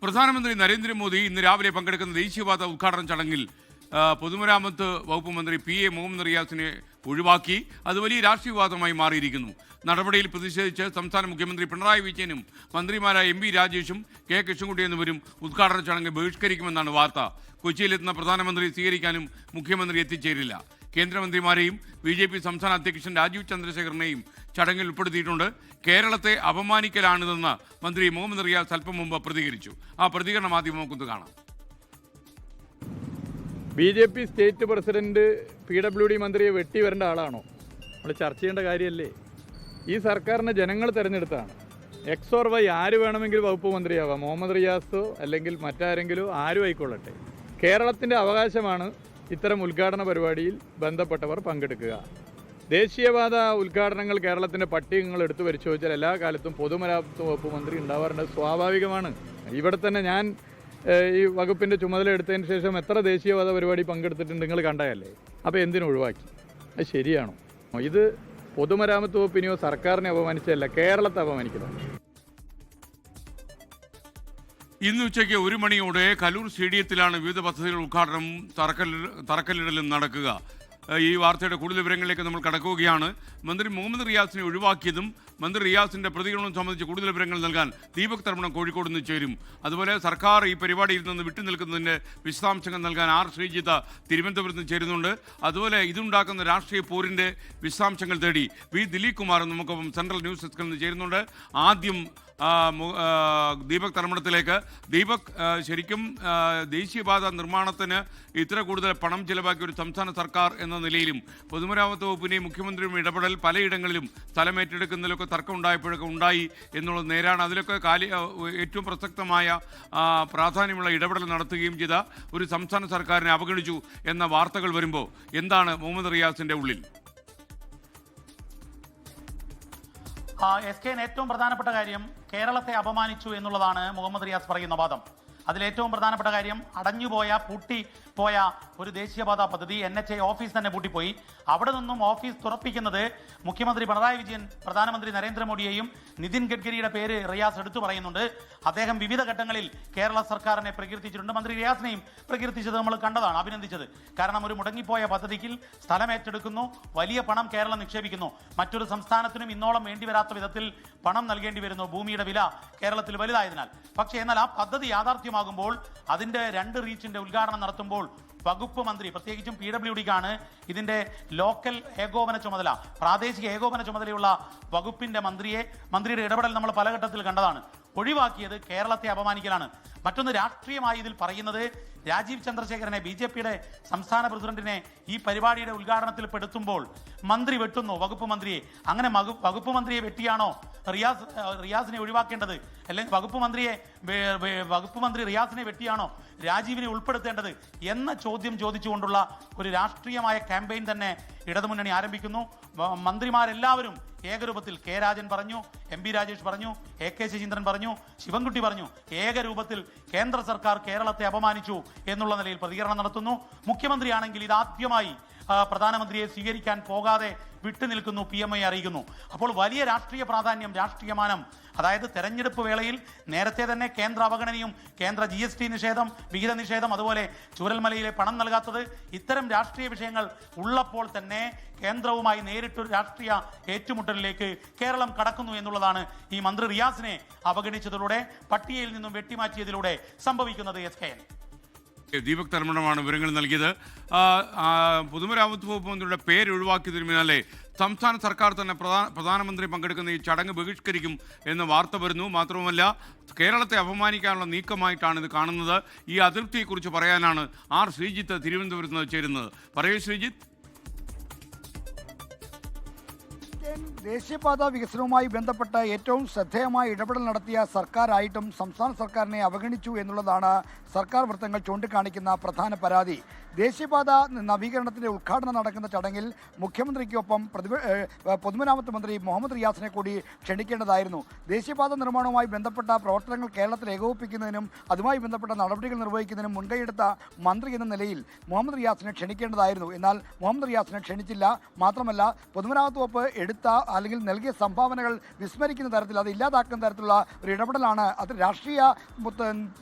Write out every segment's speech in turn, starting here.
പ്രധാനമന്ത്രി നരേന്ദ്രമോദി ഇന്ന് രാവിലെ പങ്കെടുക്കുന്ന ദേശീയപാത ഉദ്ഘാടന ചടങ്ങിൽ പൊതുമരാമത്ത് വകുപ്പ് മന്ത്രി PA മുഹമ്മദ് റിയാസിനെ ഒഴിവാക്കി. അത് വലിയ രാഷ്ട്രീയ വിവാദമായി മാറിയിരിക്കുന്നു. നടപടിയിൽ പ്രതിഷേധിച്ച് സംസ്ഥാന മുഖ്യമന്ത്രി പിണറായി വിജയനും മന്ത്രിമാരായ MP രാജേഷും K കൃഷ്ണൻകുട്ടി എന്നിവരും ഉദ്ഘാടന ചടങ്ങ് ബഹിഷ്കരിക്കുമെന്നാണ് വാർത്ത. കൊച്ചിയിലെത്തുന്ന പ്രധാനമന്ത്രി സ്വീകരിക്കാനും മുഖ്യമന്ത്രി എത്തിച്ചേരില്ല. കേന്ദ്രമന്ത്രിമാരെയും BJP സംസ്ഥാന അധ്യക്ഷൻ രാജീവ് ചന്ദ്രശേഖരനെയും ചടങ്ങിൽ ഉൾപ്പെടുത്തിയിട്ടുണ്ട്. കേരളത്തെ അപമാനിക്കലാണിതെന്ന് മന്ത്രി മുഹമ്മദ് റിയാസ് അല്പം മുമ്പ് പ്രതികരിച്ചു. ആ പ്രതികരണം ആദ്യം നമുക്കൊന്ന് കാണാം. BJP സ്റ്റേറ്റ് പ്രസിഡന്റ് PWD മന്ത്രിയെ വെട്ടി വരേണ്ട ആളാണോ? നമ്മൾ ചർച്ച ചെയ്യേണ്ട കാര്യമല്ലേ? ഈ സർക്കാരിനെ ജനങ്ങൾ തിരഞ്ഞെടുത്താണ്. X or Y ആര് വേണമെങ്കിലും വകുപ്പ് മന്ത്രിയാവാം. മുഹമ്മദ് റിയാസോ അല്ലെങ്കിൽ മറ്റാരെങ്കിലും ആരും ആയിക്കൊള്ളട്ടെ. കേരളത്തിൻ്റെ അവകാശമാണ് ഇത്തരം ഉദ്ഘാടന പരിപാടിയിൽ ബന്ധപ്പെട്ടവർ പങ്കെടുക്കുക. ദേശീയപാത ഉദ്ഘാടനങ്ങൾ കേരളത്തിൻ്റെ പട്ടികകൾ എടുത്തു പരിശോധിച്ചാൽ എല്ലാ കാലത്തും പൊതുമരാമത്ത് വകുപ്പ് മന്ത്രി ഉണ്ടാവാറുണ്ട്. സ്വാഭാവികമാണ്. ഇവിടെ തന്നെ ഞാൻ ഈ വകുപ്പിൻ്റെ ചുമതല എടുത്തതിന് ശേഷം എത്ര ദേശീയപാത പരിപാടി പങ്കെടുത്തിട്ടുണ്ട് നിങ്ങൾ കണ്ടതല്ലേ? അപ്പോൾ എന്തിനു ഒഴിവാക്കി? അത് ശരിയാണോ? ഇത് പൊതുമരാമത്ത് വകുപ്പിനെയോ സർക്കാരിനെ അപമാനിച്ചതല്ല, കേരളത്തെ അപമാനിക്കുന്നത്. ഇന്ന് ഉച്ചയ്ക്ക് 1 മണിയോടെ കലൂർ സ്റ്റേഡിയത്തിലാണ് വിവിധ പദ്ധതികളുടെ ഉദ്ഘാടനം തറക്കല്ലിടലും നടക്കുക. ഈ വാർത്തയുടെ കൂടുതൽ വിവരങ്ങളിലേക്ക് നമ്മൾ കടക്കുകയാണ്. മന്ത്രി മുഹമ്മദ് റിയാസിനെ ഒഴിവാക്കിയതും മന്ത്രി റിയാസിന്റെ പ്രതികരണവും സംബന്ധിച്ച് കൂടുതൽ വിവരങ്ങൾ നൽകാൻ ദീപക് തർമ്മണം കോഴിക്കോട് നിന്ന് ചേരും. അതുപോലെ സർക്കാർ ഈ പരിപാടിയിൽ നിന്ന് വിട്ടുനിൽക്കുന്നതിൻ്റെ വിശദാംശങ്ങൾ നൽകാൻ R ശ്രീജിത്ത് തിരുവനന്തപുരത്ത് നിന്ന് ചേരുന്നുണ്ട്. അതുപോലെ ഇതുണ്ടാക്കുന്ന രാഷ്ട്രീയ പോരിൻ്റെ വിശദാംശങ്ങൾ തേടി V ദിലീപ് കുമാർ നമുക്കൊപ്പം സെൻട്രൽ ന്യൂസ് ഡെസ്കിൽ നിന്ന് ചേരുന്നുണ്ട്. ആദ്യം ദീപക് തർമ്മണത്തിലേക്ക്. ദീപക്, ശരിക്കും ദേശീയപാത നിർമ്മാണത്തിന് ഇത്ര കൂടുതൽ പണം ചിലവാക്കിയ ഒരു സംസ്ഥാന സർക്കാർ എന്ന നിലയിലും പൊതുമരാമത്ത് വകുപ്പിനെയും മുഖ്യമന്ത്രിയും ഇടപെടൽ പലയിടങ്ങളിലും സ്ഥലമേറ്റെടുക്കുന്നതിലൊക്കെ തർക്കം ഉണ്ടായപ്പോഴൊക്കെ ഉണ്ടായി എന്നുള്ളത് നേരാണ്. അതിലൊക്കെ ഏറ്റവും പ്രസക്തമായ പ്രാധാന്യമുള്ള ഇടപെടൽ നടത്തുകയും ചെയ്ത ഒരു സംസ്ഥാന സർക്കാരിനെ അവഗണിച്ചു എന്ന വാർത്തകൾ വരുമ്പോൾ എന്താണ് മുഹമ്മദ് റിയാസിന്റെ ഉള്ളിൽ? SK ഏറ്റവും പ്രധാനപ്പെട്ട കാര്യം കേരളത്തെ അപമാനിച്ചു എന്നുള്ളതാണ് മുഹമ്മദ് റിയാസ് പറയുന്ന വാദം. അതിലേറ്റവും പ്രധാനപ്പെട്ട കാര്യം പൂട്ടിപ്പോയ ഒരു ദേശീയപാത പദ്ധതി NHA ഓഫീസ് തന്നെ പൂട്ടിപ്പോയി. അവിടെ നിന്നും ഓഫീസ് തുറപ്പിക്കുന്നത് മുഖ്യമന്ത്രി പിണറായി വിജയൻ, പ്രധാനമന്ത്രി നരേന്ദ്രമോദിയെയും നിതിൻ ഗഡ്കരിയുടെ പേര് റിയാസ് എടുത്തു പറയുന്നുണ്ട്. അദ്ദേഹം വിവിധ ഘട്ടങ്ങളിൽ കേരള സർക്കാരിനെ പ്രകീർത്തിച്ചിട്ടുണ്ട്. മന്ത്രി റിയാസിനെയും പ്രകീർത്തിച്ചത് നമ്മൾ കണ്ടതാണ്, അഭിനന്ദിച്ചത്. കാരണം ഒരു മുടങ്ങിപ്പോയ പദ്ധതിക്ക് സ്ഥലം ഏറ്റെടുക്കുന്നു, വലിയ പണം കേരളം നിക്ഷേപിക്കുന്നു. മറ്റൊരു സംസ്ഥാനത്തിനും ഇന്നോളം വേണ്ടിവരാത്ത വിധത്തിൽ പണം നൽകേണ്ടി വരുന്നു, ഭൂമിയുടെ വില കേരളത്തിൽ വലുതായതിനാൽ. പക്ഷേ എന്നാൽ ആ പദ്ധതി യാഥാർത്ഥ്യമാകുമ്പോൾ അതിൻ്റെ 2 റീച്ചിൻ്റെ ഉദ്ഘാടനം നടത്തുമ്പോൾ വകുപ്പ് മന്ത്രി, പ്രത്യേകിച്ചും PWDക്കാണ് ഇതിൻ്റെ ലോക്കൽ ഏകോപന ചുമതല, പ്രാദേശിക ഏകോപന ചുമതലയുള്ള വകുപ്പിൻ്റെ മന്ത്രിയുടെ ഇടപെടൽ നമ്മൾ പല ഘട്ടത്തിൽ കണ്ടതാണ്. ഒഴിവാക്കിയത് കേരളത്തെ അപമാനിക്കലാണ്. മറ്റൊന്ന് രാഷ്ട്രീയമായി ഇതിൽ പറയുന്നത് രാജീവ് ചന്ദ്രശേഖരനെ, BJPയുടെ സംസ്ഥാന പ്രസിഡന്റിനെ ഈ പരിപാടിയുടെ ഉദ്ഘാടനത്തിൽ പെടുത്തുമ്പോൾ മന്ത്രി വെട്ടുന്നു വകുപ്പ് മന്ത്രിയെ. അങ്ങനെ വകുപ്പ് മന്ത്രിയെ വെട്ടിയാണോ റിയാസിനെ ഒഴിവാക്കേണ്ടത്? അല്ലെങ്കിൽ വകുപ്പ് മന്ത്രി റിയാസിനെ വെട്ടിയാണോ രാജീവിനെ ഉൾപ്പെടുത്തേണ്ടത് എന്ന ചോദ്യം ചോദിച്ചുകൊണ്ടുള്ള ഒരു രാഷ്ട്രീയമായ ക്യാമ്പയിൻ തന്നെ ഇടതുമുന്നണി ആരംഭിക്കുന്നു. മന്ത്രിമാരെല്ലാവരും ഏകരൂപത്തിൽ K രാജൻ പറഞ്ഞു, MP രാജേഷ് പറഞ്ഞു, AK ശശീന്ദ്രൻ പറഞ്ഞു, ശിവൻകുട്ടി പറഞ്ഞു, ഏകരൂപത്തിൽ കേന്ദ്ര സർക്കാർ കേരളത്തെ അപമാനിച്ചു എന്നുള്ള നിലയിൽ പ്രതികരണം നടത്തുന്നു. മുഖ്യമന്ത്രിയാണെങ്കിൽ ഇതാദ്യമായി പ്രധാനമന്ത്രിയെ സ്വീകരിക്കാൻ പോകാതെ വിട്ടുനിൽക്കുന്നു, PMI അറിയിക്കുന്നു. അപ്പോൾ വലിയ രാഷ്ട്രീയ പ്രാധാന്യം, രാഷ്ട്രീയമാനം, അതായത് തെരഞ്ഞെടുപ്പ് വേളയിൽ നേരത്തെ തന്നെ കേന്ദ്ര അവഗണനയും കേന്ദ്ര GST നിഷേധം, വിഹിത നിഷേധം, അതുപോലെ ചൂരൽമലയിലെ പണം നൽകാത്തത്, ഇത്തരം രാഷ്ട്രീയ വിഷയങ്ങൾ ഉള്ളപ്പോൾ തന്നെ കേന്ദ്രവുമായി നേരിട്ടൊരു രാഷ്ട്രീയ ഏറ്റുമുട്ടലിലേക്ക് കേരളം കടക്കുന്നു എന്നുള്ളതാണ് ഈ മന്ത്രി റിയാസിനെ അവഗണിച്ചതിലൂടെ, പട്ടികയിൽ നിന്നും വെട്ടിമാറ്റിയതിലൂടെ സംഭവിക്കുന്നത്. SKN ദീപക് തർമ്മണമാണ് വിവരങ്ങൾ നൽകിയത്. പൊതുമരാമത്ത് വകുപ്പ് മന്ത്രിയുടെ പേര് ഒഴിവാക്കിയതിന് പിന്നാലെ സംസ്ഥാന സർക്കാർ തന്നെ പ്രധാനമന്ത്രി പങ്കെടുക്കുന്ന ഈ ചടങ്ങ് ബഹിഷ്കരിക്കും എന്ന വാർത്ത വരുന്നു. മാത്രവുമല്ല, കേരളത്തെ അപമാനിക്കാനുള്ള നീക്കമായിട്ടാണ് ഇത് കാണുന്നത്. ഈ അതൃപ്തിയെക്കുറിച്ച് പറയാനാണ് R ശ്രീജിത്ത് തിരുവനന്തപുരത്ത് നിന്ന് ചേരുന്നത്. പറയൂ ശ്രീജിത്ത്. ദേശീയപാത വികസനവുമായി ബന്ധപ്പെട്ട് ഏറ്റവും ശ്രദ്ധേയമായ ഇടപെടൽ നടത്തിയ സർക്കാരായിട്ടും സംസ്ഥാന സർക്കാരിനെ അവഗണിച്ചു എന്നുള്ളതാണ് സർക്കാർ വൃത്തങ്ങൾ ചൂണ്ടിക്കാണിക്കുന്ന പ്രധാന പരാതി. ദേശീയപാത നവീകരണത്തിൻ്റെ ഉദ്ഘാടനം നടക്കുന്ന ചടങ്ങിൽ മുഖ്യമന്ത്രിക്കൊപ്പം പൊതുമരാമത്ത് മന്ത്രി മുഹമ്മദ് റിയാസിനെ കൂടി ക്ഷണിക്കേണ്ടതായിരുന്നു. ദേശീയപാത നിർമ്മാണവുമായി ബന്ധപ്പെട്ട പ്രവർത്തനങ്ങൾ കേരളത്തിൽ ഏകോപിപ്പിക്കുന്നതിനും അതുമായി ബന്ധപ്പെട്ട നടപടികൾ നിർവഹിക്കുന്നതിനും മുൻകൈയെടുത്ത മന്ത്രി എന്ന നിലയിൽ മുഹമ്മദ് റിയാസിനെ ക്ഷണിക്കേണ്ടതായിരുന്നു. എന്നാൽ മുഹമ്മദ് റിയാസിനെ ക്ഷണിച്ചില്ല. മാത്രമല്ല, പൊതുമരാമത്ത് വകുപ്പ് എടുത്ത കൊടുത്ത അല്ലെങ്കിൽ നൽകിയ സംഭാവനകൾ വിസ്മരിക്കുന്ന തരത്തിൽ അത് ഇല്ലാതാക്കുന്ന തരത്തിലുള്ള ഒരു ഇടപെടലാണ്. അത് രാഷ്ട്രീയ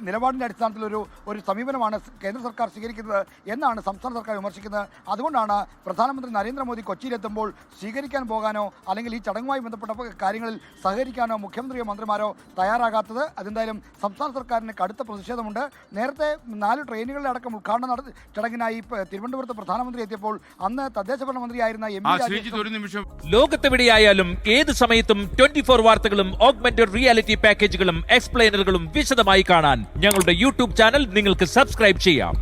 നിലപാടിൻ്റെ അടിസ്ഥാനത്തിൽ ഒരു സമീപനമാണ് കേന്ദ്ര സർക്കാർ സ്വീകരിക്കുന്നത് എന്നാണ് സംസ്ഥാന സർക്കാർ വിമർശിക്കുന്നത്. അതുകൊണ്ടാണ് പ്രധാനമന്ത്രി നരേന്ദ്രമോദി കൊച്ചിയിലെത്തുമ്പോൾ സ്വീകരിക്കാൻ പോകാനോ അല്ലെങ്കിൽ ഈ ചടങ്ങുമായി ബന്ധപ്പെട്ട കാര്യങ്ങളിൽ സഹകരിക്കാനോ മുഖ്യമന്ത്രിയോ മന്ത്രിമാരോ തയ്യാറാകാത്തത്. അതെന്തായാലും സംസ്ഥാന സർക്കാരിന് കടുത്ത പ്രതിഷേധമുണ്ട്. നേരത്തെ 4 ട്രെയിനുകളുടെ അടക്കം ഉദ്ഘാടന ചടങ്ങിനായി തിരുവനന്തപുരത്ത് പ്രധാനമന്ത്രി എത്തിയപ്പോൾ അന്ന് തദ്ദേശഭരണ മന്ത്രിയായിരുന്ന ഒരു നിമിഷം. ലോകത്തെവിടെയായാലും ഏത് സമയത്തും 24 വാർത്തകളും ഓഗ്മെന്റഡ് റിയാലിറ്റി പാക്കേജുകളും എക്സ്പ്ലെയിനറുകളും വിശദമായി കാണാൻ ഞങ്ങളുടെ യൂട്യൂബ് ചാനൽ നിങ്ങൾക്ക് സബ്സ്ക്രൈബ് ചെയ്യാം.